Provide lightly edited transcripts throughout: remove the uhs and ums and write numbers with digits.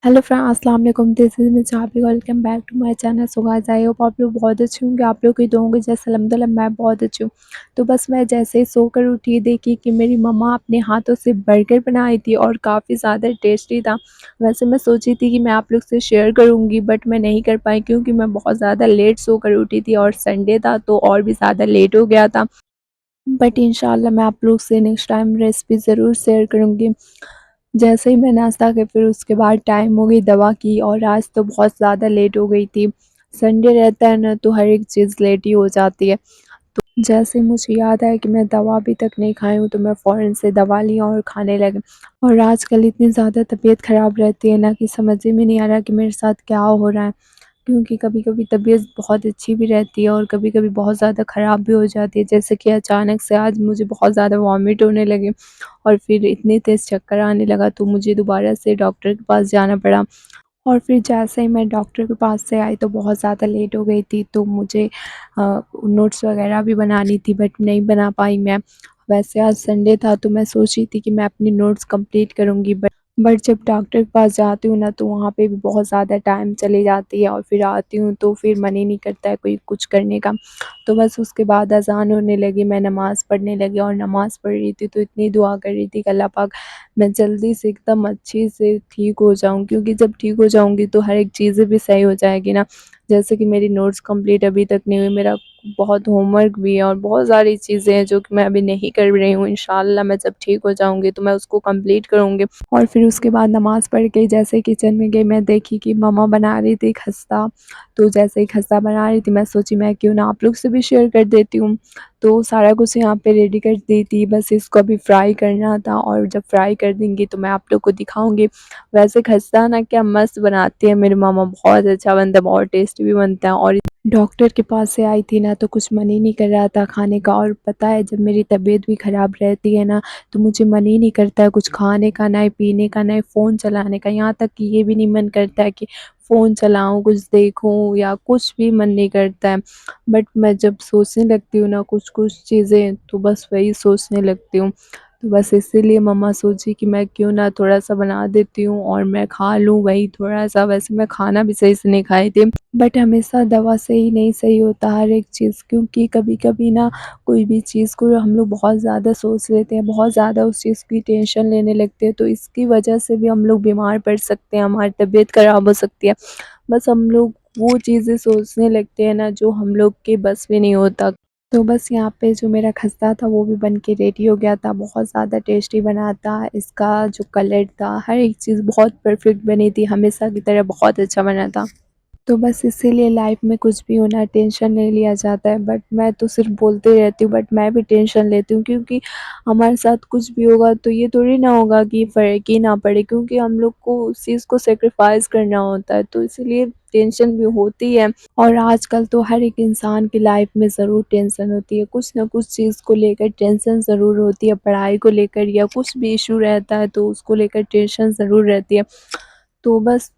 Hello अस्सलाम वालेकुम, this is miss Jabi, welcome back to my channel. So guys, I hope आप लोग बहुत अच्छे होंगे। आप लोग की दुआओं की जैसे अल्हम्दुलिल्लाह मैं बहुत अच्छी हूँ। तो बस मैं जैसे ही सोकर उठी, देखी कि मेरी मम्मा अपने हाथों से बर्गर बनाई थी और काफ़ी ज़्यादा टेस्टी था। वैसे मैं सोची थी कि मैं आप लोग से शेयर करूँगी, बट मैं नहीं कर पाई क्योंकि मैं बहुत ज़्यादा लेट सोकर उठी थी और संडे था तो और भी ज़्यादा लेट हो गया था। बट इंशाल्लाह मैं आप लोग से नेक्स्ट टाइम रेसिपी ज़रूर शेयर करूँगी। जैसे ही मैं नाश्ता किया फिर उसके बाद टाइम हो गई दवा की, और आज तो बहुत ज़्यादा लेट हो गई थी। संडे रहता है ना तो हर एक चीज़ लेट ही हो जाती है। जैसे ही मुझे याद आया कि मैं दवा अभी तक नहीं खाई हूँ तो मैं फ़ौरन से दवा ली और खाने लगी। और आजकल इतनी ज़्यादा तबीयत ख़राब रहती है ना कि समझ ही में नहीं आ रहा कि मेरे साथ क्या हो रहा है। क्योंकि कभी-कभी तबीयत बहुत अच्छी भी रहती है और कभी-कभी बहुत ज़्यादा ख़राब भी हो जाती है। जैसे कि अचानक से आज मुझे बहुत ज़्यादा वॉमिट होने लगी और फिर इतनी तेज़ चक्कर आने लगा तो मुझे दोबारा से डॉक्टर के पास जाना पड़ा। और फिर जैसे ही मैं डॉक्टर के पास से आई तो बहुत ज़्यादा लेट हो गई थी, तो मुझे नोट्स वग़ैरह भी बनानी थी बट नहीं बना पाई मैं। वैसे आज संडे था तो मैं सोची थी कि मैं अपनी नोट्स कंप्लीट करूँगी, बट जब डॉक्टर के पास जाती हूँ ना तो वहाँ पे भी बहुत ज़्यादा टाइम चली जाती है और फिर आती हूँ तो फिर मन ही नहीं करता है कोई कुछ करने का। तो बस उसके बाद अज़ान होने लगी, मैं नमाज़ पढ़ने लगी और नमाज़ पढ़ रही थी तो इतनी दुआ कर रही थी कि अल्लाह पाक मैं जल्दी से एकदम अच्छे से ठीक हो जाऊँ, क्योंकि जब ठीक हो जाऊँगी तो हर एक चीज़ें भी सही हो जाएगी ना। जैसे कि मेरी नोट्स कंप्लीट अभी तक नहीं हुई, मेरा बहुत होमवर्क भी है और बहुत सारी चीज़ें हैं जो कि मैं अभी नहीं कर रही हूँ। इंशाअल्लाह मैं जब ठीक हो जाऊँगी तो मैं उसको कंप्लीट करूँगी। और फिर उसके बाद नमाज़ पढ़ के जैसे किचन में गई, मैं देखी कि मम्मा बना रही थी खस्ता। तो जैसे ही खस्ता बना रही थी मैं सोची मैं क्यों ना आप लोग से भी शेयर कर देती हूँ। तो सारा कुछ यहाँ पे रेडी कर दी थी, बस इसको अभी फ्राई करना था और जब फ्राई कर देंगी तो मैं आप लोग को दिखाऊँगी। वैसे खस्ता ना क्या मस्त बनाती है मेरी मम्मा, बहुत अच्छा बनता है, बहुत टेस्टी भी बनता है। और डॉक्टर के पास से आई थी ना तो कुछ मन ही नहीं कर रहा था खाने का, और पता है जब मेरी तबीयत भी ख़राब रहती है ना तो मुझे मन ही नहीं करता है कुछ खाने का, ना ही पीने का, ना ही फ़ोन चलाने का। यहाँ तक कि ये भी नहीं मन करता है कि फ़ोन चलाऊँ, कुछ देखूँ, या कुछ भी मन नहीं करता है। बट मैं जब सोचने लगती हूँ ना कुछ-कुछ चीज़ें तो बस वही सोचने लगती हूँ। तो बस इसीलिए मम्मा सोची कि मैं क्यों ना थोड़ा-सा बना देती हूँ और मैं खा लूँ वही थोड़ा-सा। वैसे मैं खाना भी सही से नहीं खाई थी, बट हमेशा दवा से ही नहीं सही होता हर एक चीज़, क्योंकि कभी-कभी ना कोई भी चीज़ को हम लोग बहुत ज़्यादा सोच लेते हैं, बहुत ज़्यादा उस चीज़ की टेंशन लेने लगते हैं, तो इसकी वजह से भी हम लोग बीमार पड़ सकते हैं, हमारी तबीयत ख़राब हो सकती है। बस हम लोग वो चीज़ें सोचने लगते हैं ना जो हम लोग के बस में नहीं होता। तो बस यहाँ पे जो मेरा खस्ता था वो भी बन के रेडी हो गया था, बहुत ज़्यादा टेस्टी बना था। इसका जो कलर था, हर एक चीज़ बहुत परफ़ेक्ट बनी थी, हमेशा की तरह बहुत अच्छा बना था। तो बस इसीलिए लाइफ में कुछ भी हो ना टेंशन नहीं लिया जाता है, बट मैं तो सिर्फ बोलते रहती हूँ, बट मैं भी टेंशन लेती हूँ, क्योंकि हमारे साथ कुछ भी होगा तो ये थोड़ी ना होगा कि फ़र्क ही ना पड़े, क्योंकि हम लोग को उस चीज़ को सैक्रिफाइस करना होता है, तो इसीलिए टेंशन भी होती है। और आजकल तो हर एक इंसान की लाइफ में ज़रूर टेंशन होती है, कुछ ना कुछ चीज़ को लेकर टेंशन ज़रूर होती है, पढ़ाई को लेकर या कुछ भी इशू रहता है तो उसको लेकर टेंशन ज़रूर रहती है। तो बस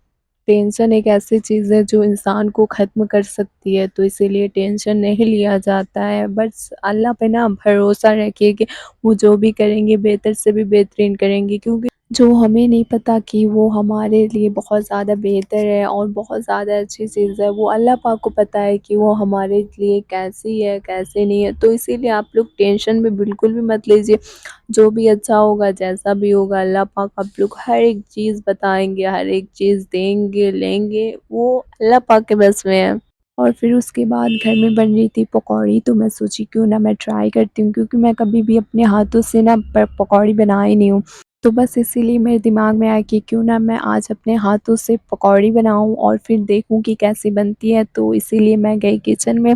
टेंशन एक ऐसी चीज़ है जो इंसान को ख़त्म कर सकती है, तो इसीलिए टेंशन नहीं लिया जाता है। बस अल्लाह पे ना भरोसा रखिए कि वो जो भी करेंगे बेहतर से भी बेहतरीन करेंगे, क्योंकि जो हमें नहीं पता कि वो हमारे लिए बहुत ज़्यादा बेहतर है और बहुत ज़्यादा अच्छी चीज़ है, वो अल्लाह पाक को पता है कि वो हमारे लिए कैसी है, कैसे नहीं है। तो इसीलिए आप लोग टेंशन में बिल्कुल भी मत लीजिए। जो भी अच्छा होगा, जैसा भी होगा, अल्लाह पाक आप लोग हर एक चीज़ बताएँगे, हर एक चीज़ देंगे, लेंगे, वो अल्लाह पाक के बस में है। और फिर उसके बाद घर में बन रही थी पकौड़ी, तो मैं सोची क्यों ना मैं ट्राई करती हूँ, क्योंकि मैं कभी भी अपने हाथों से ना प पकौड़ी बनाई नहीं हूँ। तो बस इसीलिए मेरे दिमाग में आया कि क्यों ना मैं आज अपने हाथों से पकौड़ी बनाऊँ और फिर देखूँ कि कैसी बनती है। तो इसीलिए मैं गई किचन में,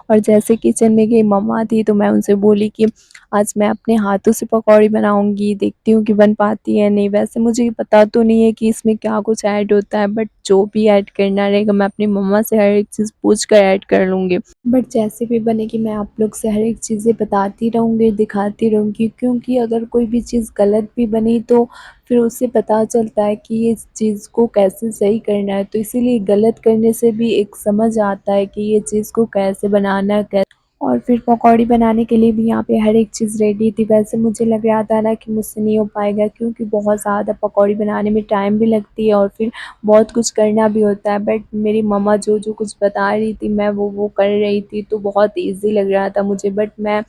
और जैसे किचन में गई मम्मा थी तो मैं उनसे बोली कि आज मैं अपने हाथों से पकौड़ी बनाऊँगी, देखती हूँ कि बन पाती है नहीं। वैसे मुझे पता तो नहीं है कि इसमें क्या कुछ ऐड होता है, बट जो भी ऐड करना रहेगा मैं अपनी मम्मा से हर एक चीज़ पूछ कर ऐड कर लूँगी। बट जैसे भी बनेगी मैं आप लोग से हर एक चीज़ें बताती रहूँगी, दिखाती रहूँगी, क्योंकि अगर कोई भी चीज़ गलत भी बनी तो फिर उससे पता चलता है कि इस चीज़ को कैसे सही करना है। तो इसीलिए गलत करने से भी एक समझ आता है कि ये चीज़ को कैसे बनाना है, और फिर पकौड़ी बनाने के लिए भी यहाँ पे हर एक चीज़ रेडी थी। वैसे मुझे लग रहा था ना कि मुझसे नहीं हो पाएगा, क्योंकि बहुत ज़्यादा पकौड़ी बनाने में टाइम भी लगती है और फिर बहुत कुछ करना भी होता है। बट मेरी मम्मा जो कुछ बता रही थी, मैं वो कर रही थी, तो बहुत ईज़ी लग रहा था मुझे। बट मैं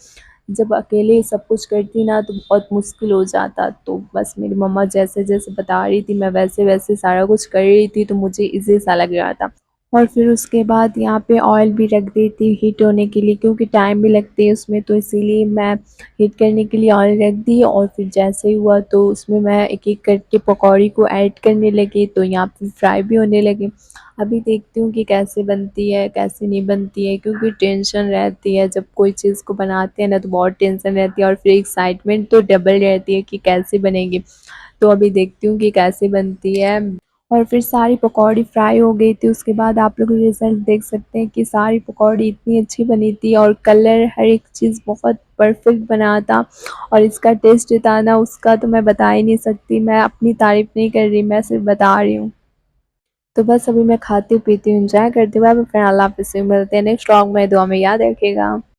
जब अकेले सब कुछ करती ना तो बहुत मुश्किल हो जाता। तो बस मेरी मम्मा जैसे-जैसे बता रही थी, मैं वैसे-वैसे सारा कुछ कर रही थी, तो मुझे ईज़ी सा लग रहा था। और फिर उसके बाद यहाँ पे ऑयल भी रख दी थी हीट होने के लिए, क्योंकि टाइम भी लगती है उसमें, तो इसीलिए मैं हीट करने के लिए ऑयल रख दी। और फिर जैसे ही हुआ तो उसमें मैं एक-एक करके पकौड़ी को ऐड करने लगी, तो यहाँ पे फ्राई भी होने लगी। अभी देखती हूँ कि कैसे बनती है, कैसे नहीं बनती है, क्योंकि टेंशन रहती है जब कोई चीज़ को बनाते हैं ना, तो बहुत टेंशन रहती है और फिर एक्साइटमेंट तो डबल रहती है कि कैसे बनेगी। तो अभी देखती हूँ कि कैसे बनती है। और फिर सारी पकौड़ी फ्राई हो गई थी। उसके बाद आप लोग रिज़ल्ट देख सकते हैं कि सारी पकौड़ी इतनी अच्छी बनी थी और कलर हर एक चीज़ बहुत परफ़ेक्ट बना था। और इसका टेस्ट था ना, उसका तो मैं बता ही नहीं सकती। मैं अपनी तारीफ़ नहीं कर रही, मैं सिर्फ़ बता रही हूँ। तो बस अभी मैं खाती हूँ, पीती हूँ, एन्जॉय करती हूँ। बाय बाय फ्रेंड, अल्लाह हाफ़िज़। मिलते हैं नेक्स्ट व्लॉग में, दुआ में याद रखिएगा।